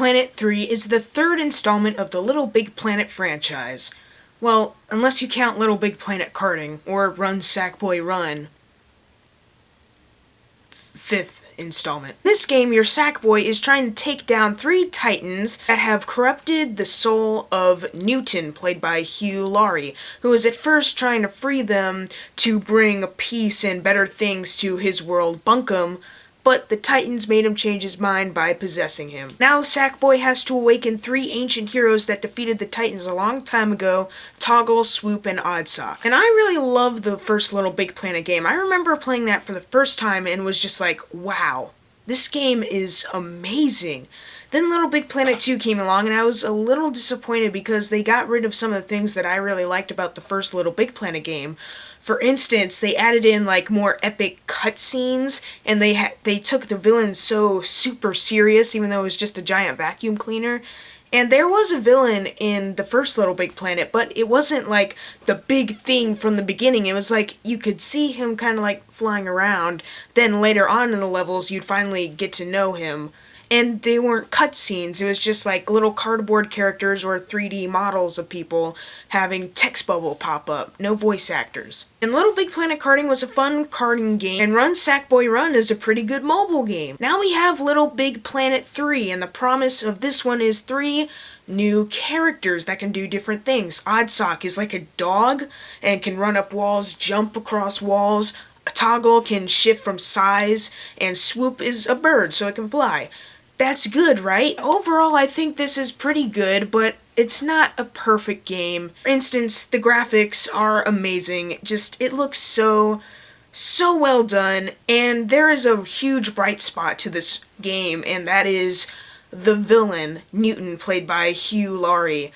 LittleBigPlanet 3 is the third installment of the LittleBigPlanet franchise. Well, unless you count LittleBigPlanet karting, or Run Sackboy Run. Fifth installment. In this game, your Sackboy is trying to take down 3 titans that have corrupted the soul of Newton, played by Hugh Laurie, who is at first trying to free them to bring peace and better things to his world, Bunkum, but the Titans made him change his mind by possessing him. Now Sackboy has to awaken 3 ancient heroes that defeated the Titans a long time ago, Toggle, Swoop, and Oddsock. And I really love the first LittleBigPlanet game. I remember playing that for the first time and was just like, wow, this game is amazing. Then LittleBigPlanet 2 came along and I was a little disappointed because they got rid of some of the things that I really liked about the first LittleBigPlanet game. For instance, they added in like more epic cutscenes, and they took the villain so super serious, even though it was just a giant vacuum cleaner. And there was a villain in the first LittleBigPlanet, but it wasn't like the big thing from the beginning. It was like you could see him kind of like flying around. Then later on in the levels, you'd finally get to know him. And they weren't cutscenes, it was just like little cardboard characters or 3D models of people having text bubble pop up, no voice actors. And LittleBigPlanet Karting was a fun karting game, and Run Sackboy Run is a pretty good mobile game. Now we have LittleBigPlanet 3, and the promise of this one is 3 new characters that can do different things. Oddsock is like a dog and can run up walls, jump across walls. Toggle can shift from size, and Swoop is a bird, so it can fly. That's good, right? Overall, I think this is pretty good, but it's not a perfect game. For instance, the graphics are amazing. It looks so well done, and there is a huge bright spot to this game, and that is the villain, Newton, played by Hugh Laurie.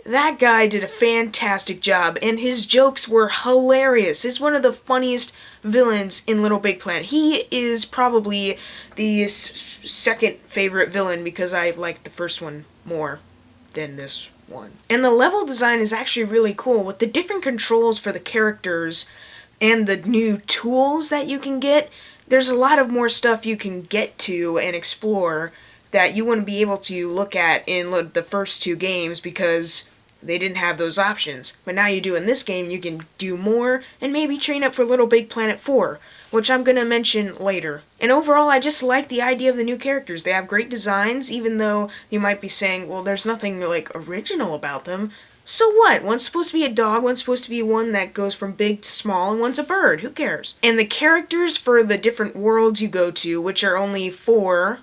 That guy did a fantastic job, and his jokes were hilarious. He's one of the funniest villains in LittleBigPlanet. He is probably the second favorite villain because I like the first one more than this one. And the level design is actually really cool with the different controls for the characters and the new tools that you can get. There's a lot of more stuff you can get to and explore that you wouldn't be able to look at in the first 2 games because they didn't have those options. But now you do in this game, you can do more and maybe train up for LittleBigPlanet 4, which I'm going to mention later. And overall, I just like the idea of the new characters. They have great designs, even though you might be saying, well, there's nothing like original about them. So what? One's supposed to be a dog, one's supposed to be one that goes from big to small, and one's a bird. Who cares? And the characters for the different worlds you go to, which are only 4,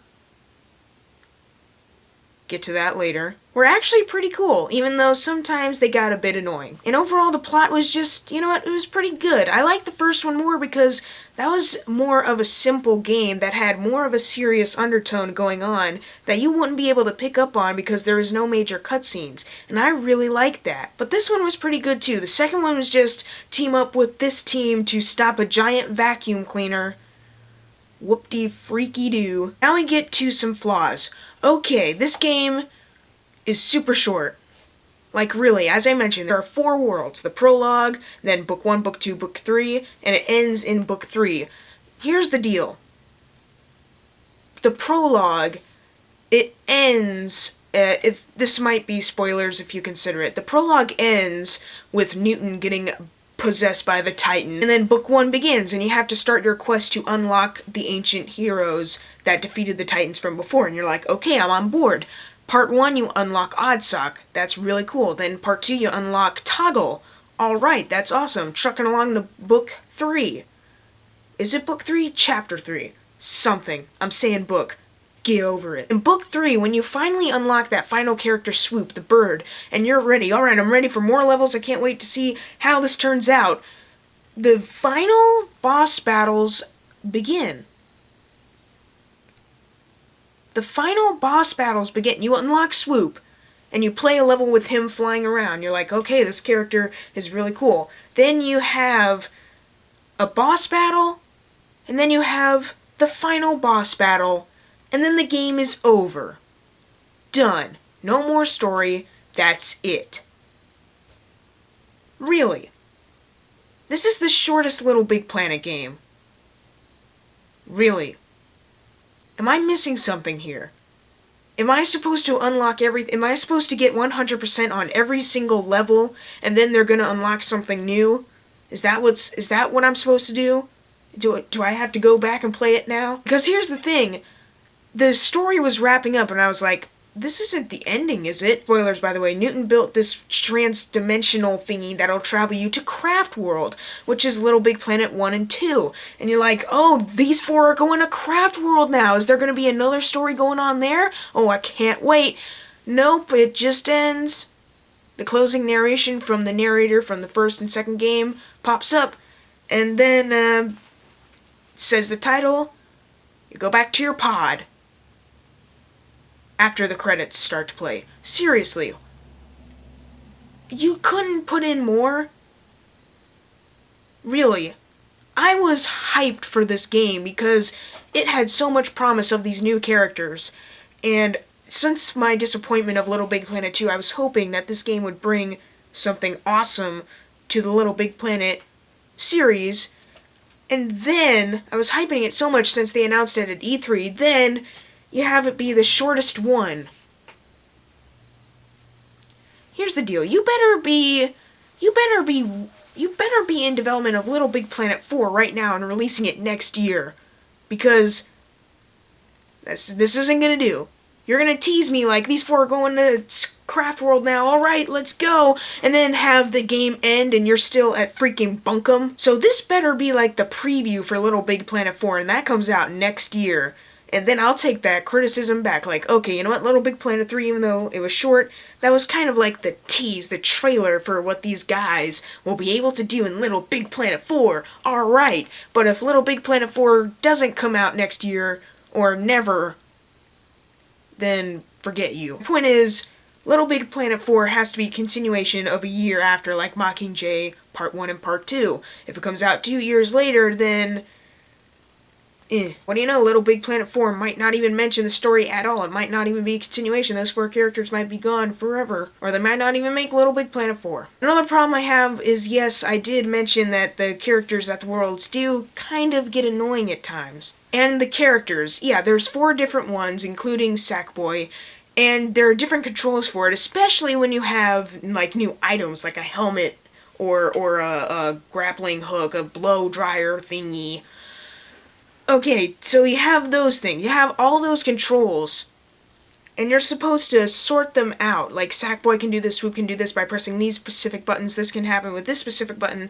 get to that later, were actually pretty cool, even though sometimes they got a bit annoying. And overall, the plot was just, you know what, it was pretty good. I liked the first one more because that was more of a simple game that had more of a serious undertone going on that you wouldn't be able to pick up on because there was no major cutscenes, and I really liked that. But this one was pretty good too. The second one was just team up with this team to stop a giant vacuum cleaner. Whoop-de-freaky-doo. Now we get to some flaws. Okay, this game is super short. Like really, as I mentioned, there are 4 worlds. The prologue, then book 1, book 2, book 3, and it ends in book 3. Here's the deal. The prologue, it ends, if this might be spoilers if you consider it. The prologue ends with Newton getting possessed by the Titan, and then book 1 begins, and you have to start your quest to unlock the ancient heroes that defeated the Titans from before, and you're like, okay, I'm on board. Part 1, you unlock Oddsock. That's really cool. Then part 2, you unlock Toggle. Alright, that's awesome. Trucking along to book 3. Is it book 3? Chapter 3. Something. I'm saying book. Get over it. In book 3, when you finally unlock that final character, Swoop, the bird, and you're ready, alright, I'm ready for more levels, I can't wait to see how this turns out, the final boss battles begin. The final boss battles begin. You unlock Swoop, and you play a level with him flying around. You're like, okay, this character is really cool. Then you have a boss battle, and then you have the final boss battle, and then the game is over. Done. No more story. That's it. Really. This is the shortest LittleBigPlanet game. Really. Am I missing something here? Am I supposed to unlock everything? Am I supposed to get 100% on every single level, and then they're gonna unlock something new? Is that what I'm supposed to do? Do I have to go back and play it now? Because here's the thing. The story was wrapping up, and I was like, this isn't the ending, is it? Spoilers, by the way. Newton built this trans-dimensional thingy that'll travel you to Craft World, which is LittleBigPlanet 1 and 2. And you're like, oh, these 4 are going to Craft World now. Is there going to be another story going on there? Oh, I can't wait. Nope, it just ends. The closing narration from the narrator from the first and second game pops up, and then says the title. You go back to your pod after the credits start to play. Seriously. You couldn't put in more? Really. I was hyped for this game because it had so much promise of these new characters. And since my disappointment of LittleBigPlanet 2, I was hoping that this game would bring something awesome to the LittleBigPlanet series. And then, I was hyping it so much since they announced it at E3, then you have it be the shortest one. Here's the deal. You better be in development of LittleBigPlanet 4 right now and releasing it next year. Because this isn't gonna do. You're gonna tease me like these 4 are going to Craft World now, alright, let's go, and then have the game end and you're still at freaking Bunkum. So this better be like the preview for LittleBigPlanet 4, and that comes out next year. And then I'll take that criticism back, like, okay, you know what, LittleBigPlanet 3, even though it was short, that was kind of like the tease, the trailer for what these guys will be able to do in LittleBigPlanet 4, alright. But if LittleBigPlanet 4 doesn't come out next year, or never, then forget you. The point is, LittleBigPlanet 4 has to be a continuation of a year after, like Mockingjay Part 1 and Part 2. If it comes out 2 years later, then what do you know, LittleBigPlanet 4 might not even mention the story at all. It might not even be a continuation. Those 4 characters might be gone forever. Or they might not even make LittleBigPlanet 4. Another problem I have is, yes, I did mention that the characters at the worlds do kind of get annoying at times. And the characters, yeah, there's 4 different ones, including Sackboy, and there are different controls for it, especially when you have, like, new items, like a helmet, or a grappling hook, a blow dryer thingy. Okay, so you have those things. You have all those controls, and you're supposed to sort them out. Like, Sackboy can do this, Swoop can do this by pressing these specific buttons. This can happen with this specific button.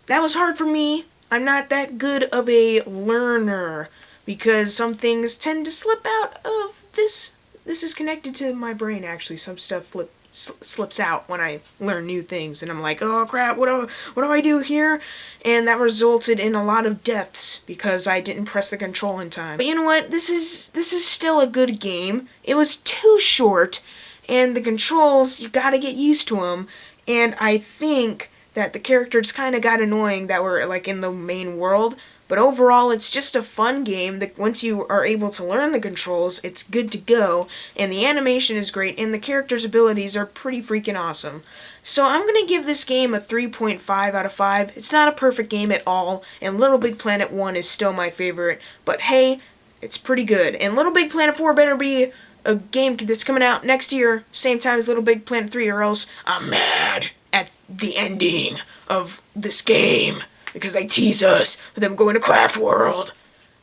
That was hard for me. I'm not that good of a learner, because some things tend to slip out of this. This is connected to my brain, actually. Some stuff slips out when I learn new things, and I'm like, oh crap, what do I do here? And that resulted in a lot of deaths because I didn't press the control in time. But you know what? This is still a good game. It was too short, and the controls, you gotta get used to them, and I think that the characters kind of got annoying that were like in the main world. But overall, it's just a fun game that once you are able to learn the controls, it's good to go, and the animation is great, and the characters' abilities are pretty freaking awesome. So I'm going to give this game a 3.5 out of 5. It's not a perfect game at all, and LittleBigPlanet 1 is still my favorite, but hey, it's pretty good. And LittleBigPlanet 4 better be a game that's coming out next year, same time as LittleBigPlanet 3, or else I'm mad at the ending of this game. Because they tease us with them going to Craft World.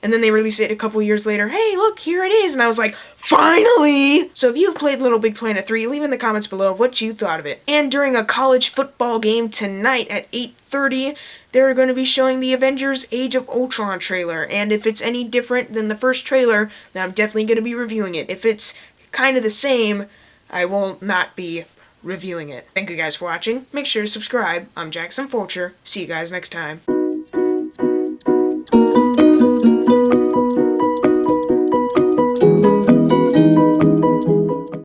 And then they release it a couple years later. Hey, look, here it is. And I was like, finally! So if you've played LittleBigPlanet 3, leave in the comments below what you thought of it. And during a college football game tonight at 8:30, they're going to be showing the Avengers Age of Ultron trailer. And if it's any different than the first trailer, then I'm definitely going to be reviewing it. If it's kind of the same, I will not be reviewing it. Thank you guys for watching. Make sure to subscribe. I'm Jackson Fulcher. See you guys next time.